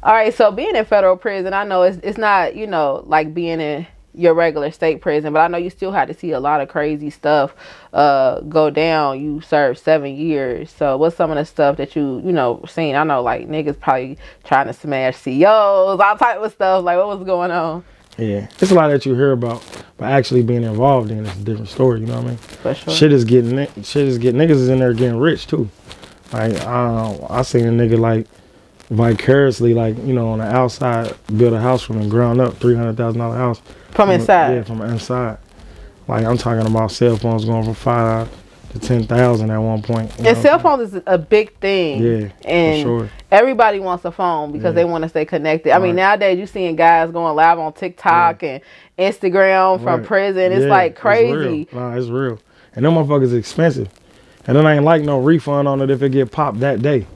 All right, so being in federal prison, I know it's not, you know, like being in your regular state prison, but I know you still had to see a lot of crazy stuff go down. You served 7 years. So what's some of the stuff that you know, seen? I know like niggas probably trying to smash COs, all type of stuff. Like what was going on? Yeah, it's a lot that you hear about, but actually being involved in it's a different story. You know what I mean? For sure. Shit is getting niggas is in there getting rich too. Like I seen a nigga like vicariously, like, you know, on the outside build a house from the ground up, $300,000 house. From inside? Yeah, from inside. Like I'm talking about cell phones going from 5 to 10,000 at one point. And cell phones is a big thing. Yeah, and for sure. Everybody wants a phone because they want to stay connected. I mean, nowadays you seeing guys going live on TikTok and Instagram from prison. It's like crazy. It's real. Nah, it's real. And them motherfuckers expensive. And then I ain't like no refund on it if it get popped that day.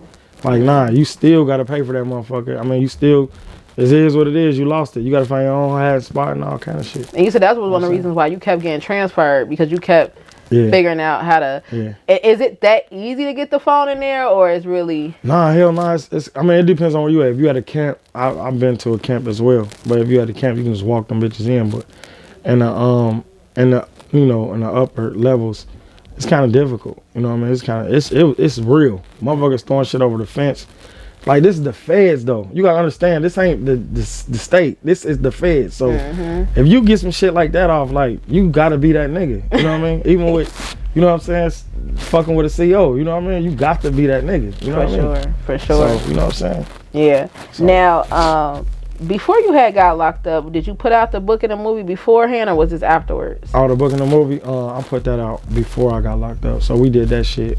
Like, nah, you still got to pay for that motherfucker. I mean, you still, it is what it is. You lost it. You got to find your own hard spot and all kind of shit. And you said that was one of the reasons why you kept getting transferred, because you kept figuring out how to. Yeah. Is it that easy to get the phone in there, or is really? Nah, hell no. It's, I mean, it depends on where you at. If you at a camp, I've been to a camp as well. But if you at a camp, you can just walk them bitches in. But in the you know, in the upper levels, it's kind of difficult. You know what I mean? It's kind of it's real. Motherfuckers throwing shit over the fence. Like, this is the feds though. You gotta understand, this ain't the state. This is the feds. So if you get some shit like that off, like, you gotta be that nigga. You know what I mean? Even with, you know what I'm saying, fucking with a CO. You know what I mean? You got to be that nigga. You know what I mean? For sure. So, you know what I'm saying? Yeah. So. Now, before you had got locked up, did you put out the book and the movie beforehand, or was this afterwards? Oh, the book and the movie, I put that out before I got locked up. So we did that shit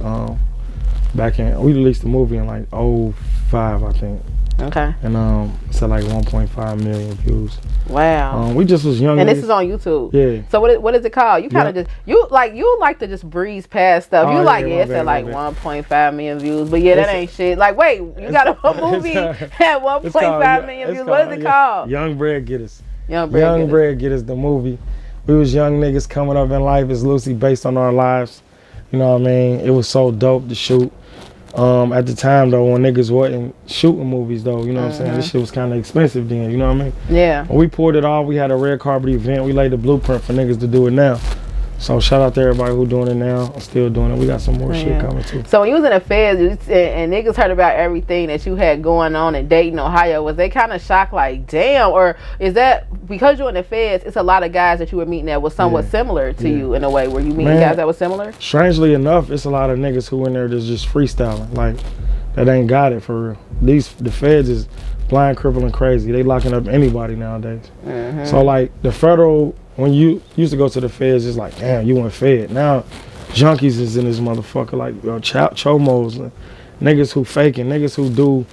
back in, we released the movie in like 2005, I think. Okay. And it's at like 1.5 million views. Wow. We just was young. And this is on YouTube. Yeah. So what is it called? You kind of just you like to just breeze past stuff. You it's at like 1.5 million views, but that ain't shit. Like, wait, you got a movie at 1.5 million views. What is it called? Young Bread Gettas. Young Bread Gettas, the movie. We was young niggas coming up in life. It's loosely based on our lives. You know what I mean? It was so dope to shoot. At the time though, when niggas wasn't shooting movies though, you know what I'm saying? This shit was kind of expensive then, you know what I mean? Yeah. When we pulled it off, we had a red carpet event. We laid the blueprint for niggas to do it now. So shout out to everybody who doing it now. I'm still doing it. We got some more shit coming too. So when you was in the feds and niggas heard about everything that you had going on in Dayton, Ohio, was they kind of shocked like, damn? Or is that because you're in the feds, it's a lot of guys that you were meeting that was somewhat similar to you in a way? Were you meeting guys that were similar? Strangely enough, it's a lot of niggas who in there that's just freestyling. Like, that ain't got it for real. The feds is blind, crippling, crazy. They locking up anybody nowadays. So like the federal, when you used to go to the feds, it's like, damn, you went fed. Now junkies is in this motherfucker, like chomos, niggas who faking, niggas who do,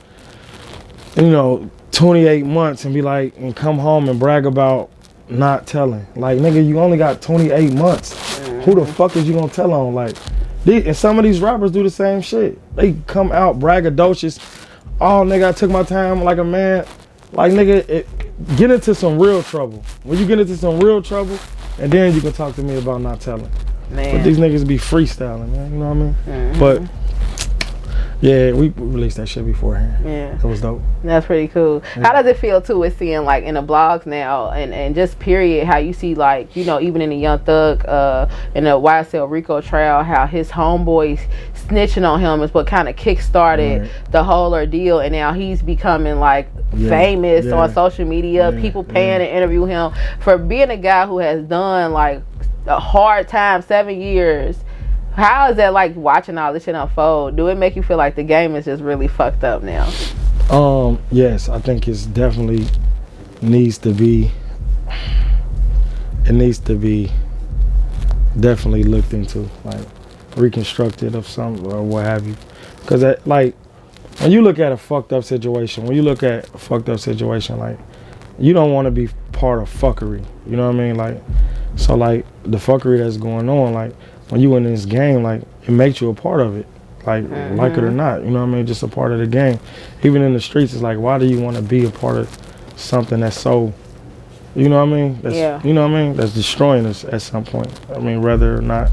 you know, 28 months and be like, and come home and brag about not telling. Like, nigga, you only got 28 months. Who the fuck is you gonna tell on? Like, and some of these rappers do the same shit. They come out braggadocious. Oh, nigga, I took my time like a man. Like, nigga, get into some real trouble. When you get into some real trouble, and then you can talk to me about not telling. Man. But these niggas be freestyling, man. You know what I mean? But yeah, we released that shit beforehand. Yeah. It was dope. That's pretty cool. Yeah. How does it feel too with seeing like in the blogs now and just period how you see like, you know, even in the Young Thug in the YSL Rico trial, how his homeboys snitching on him is what kind of kick-started the whole ordeal, and now he's becoming like famous on social media. People paying to interview him for being a guy who has done like a hard time, 7 years. How is that like watching all this shit unfold? Do it make you feel like the game is just really fucked up now? Yes, I think it's definitely needs to be definitely looked into, like reconstructed of some or what have you. Because like when you look at a fucked up situation, like you don't want to be part of fuckery. You know what I mean? Like, so like the fuckery that's going on, like when you in this game, like it makes you a part of it, like like it or not. You know what I mean? Just a part of the game. Even in the streets, it's like, why do you want to be a part of something that's so, you know what I mean? That's, you know what I mean? That's destroying us at some point. I mean, whether or not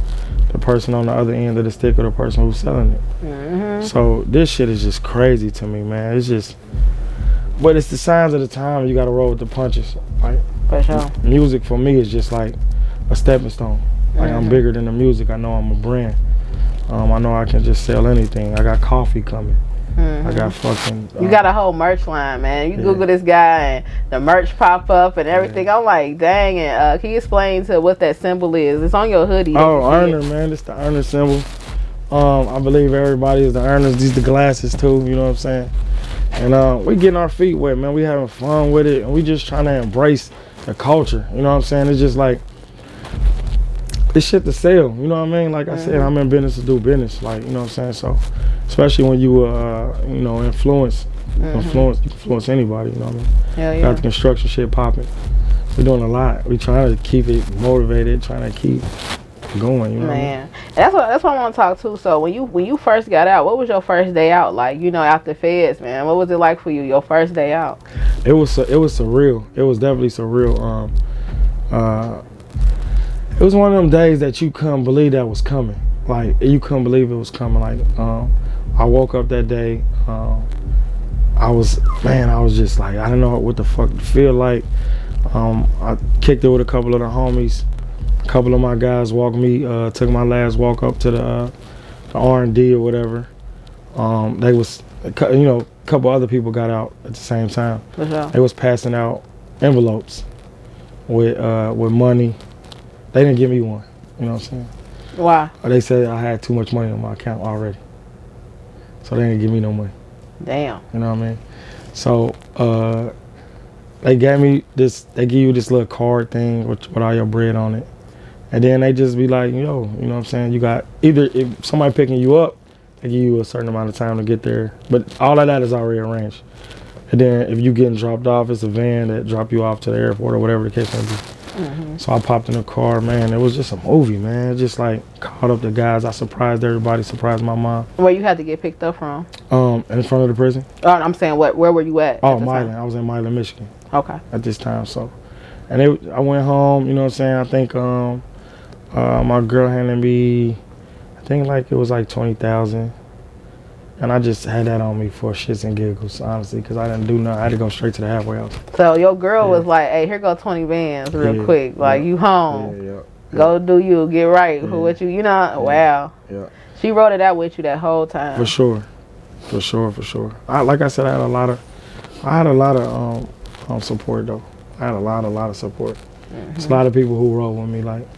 the person on the other end of the stick or the person who's selling it. So this shit is just crazy to me, man. It's just, but it's the signs of the time. You gotta roll with the punches. Like For sure. music for me is just like a stepping stone. Like I'm bigger than the music. I know I'm a brand. I know I can just sell anything. I got coffee coming. I got fucking. You got a whole merch line, man. You Google this guy and the merch pop up and everything. I'm like, dang it. Can you explain to what that symbol is? It's on your hoodie. Oh, earner, man. It's the earner symbol. I believe everybody is the earners. These the glasses too. You know what I'm saying? And we getting our feet wet, man. We having fun with it, and we just trying to embrace the culture. You know what I'm saying? It's just like it's shit to sell. You know what I mean? Like I said, I'm in business to do business. Like, you know what I'm saying? So, especially when you you know, influence anybody. You know what I mean? Hell yeah. Got the construction shit popping. We're doing a lot. We trying to keep it motivated, trying to keep going. You know, man. That's what I want to talk to. So when you first got out, what was your first day out like? You know, after feds, man. What was it like for you? Your first day out? It was surreal. It was definitely surreal. It was one of them days that you couldn't believe that was coming. Like you couldn't believe it was coming. Like I woke up that day. I was just like, I don't know what the fuck to feel like. I kicked it with a couple of the homies. A couple of my guys walked me, took my last walk up to the R&D or whatever. They was, you know, a couple other people got out at the same time. For sure. They was passing out envelopes with money. They didn't give me one. You know what I'm saying? Why? They said I had too much money on my account already, so they didn't give me no money. Damn. You know what I mean? So they gave me this. They give you this little card thing with all your bread on it, and then they just be like, yo, you know what I'm saying? You got either if somebody picking you up, they give you a certain amount of time to get there, but all of that is already arranged. And then if you getting dropped off, it's a van that drop you off to the airport or whatever the case may be. So I popped in the car, man. It was just a movie, man. Just like caught up the guys. I surprised everybody, surprised my mom. Where you had to get picked up from? In front of the prison. Oh, I'm saying, where were you at? Oh, Milan. I was in Milan, Michigan. Okay. At this time, so. And I went home, you know what I'm saying? I think my girl handed me, I think like it was like 20,000. And I just had that on me for shits and giggles, honestly, because I didn't do nothing. I had to go straight to the halfway house. So your girl was like, hey, here go 20 bands real quick. Like, you home. Yeah. Go do you. Get right for what you know. Yeah. Wow. Yeah. She wrote it out with you that whole time. For sure. Like I said, I had a lot of support, though. I had a lot of support. There's a lot of people who roll with me. Like,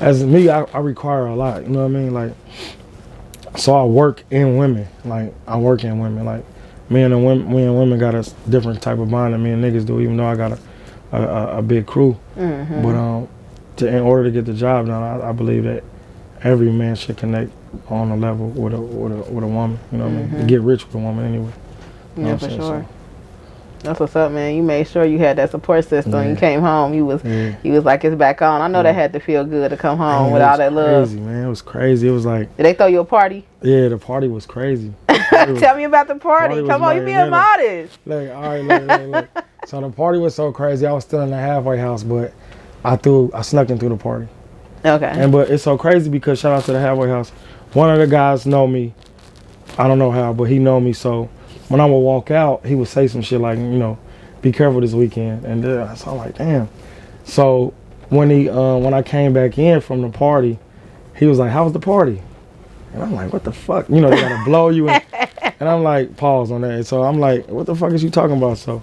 as me, I require a lot. You know what I mean? Like, so I work in women. Like, me and women got a different type of bond than me and niggas do, even though I got a big crew. But in order to get the job done, I believe that every man should connect on a level with a woman. You know what I mean? To get rich with a woman anyway. You Yeah, for sure. So, that's what's up, man. You made sure you had that support system. You came home, you was like, it's back on. I know that had to feel good to come home with all that love. Crazy, man. It was crazy. It was like, did they throw you a party? Yeah, the party was crazy. Tell me about the party. Come on, you being modest. Look, all right, look. So the party was so crazy. I was still in the halfway house, but I snuck in through the party. Okay. But it's so crazy because shout out to the halfway house. One of the guys know me. I don't know how, but he know me. So when I would walk out, he would say some shit like, you know, be careful this weekend. And so I'm like, damn. So when I came back in from the party, he was like, how was the party? And I'm like, what the fuck? You know, they gotta blow you in. And I'm like, pause on that. And so I'm like, what the fuck is you talking about? So,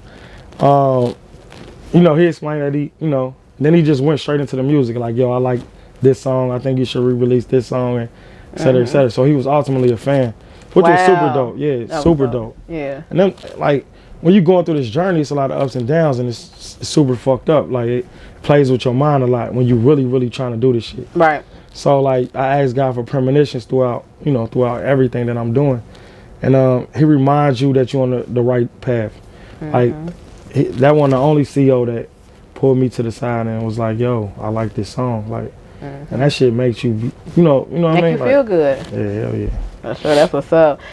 you know, he explained that then he just went straight into the music. Like, yo, I like this song. I think you should re-release this song, and et cetera, et cetera. So he was ultimately a fan, which was super dope. Yeah, super dope. Yeah. And then, like, when you're going through this journey, it's a lot of ups and downs, and it's super fucked up. Like, it plays with your mind a lot when you're really, really trying to do this shit. Right. So, like, I ask God for premonitions throughout everything that I'm doing. And he reminds you that you're on the right path. Like, that one, the only CO that pulled me to the side and was like, yo, I like this song. Like, and that shit makes you, you know what I mean? Make you feel good. Yeah, hell yeah. For sure, that's what's up.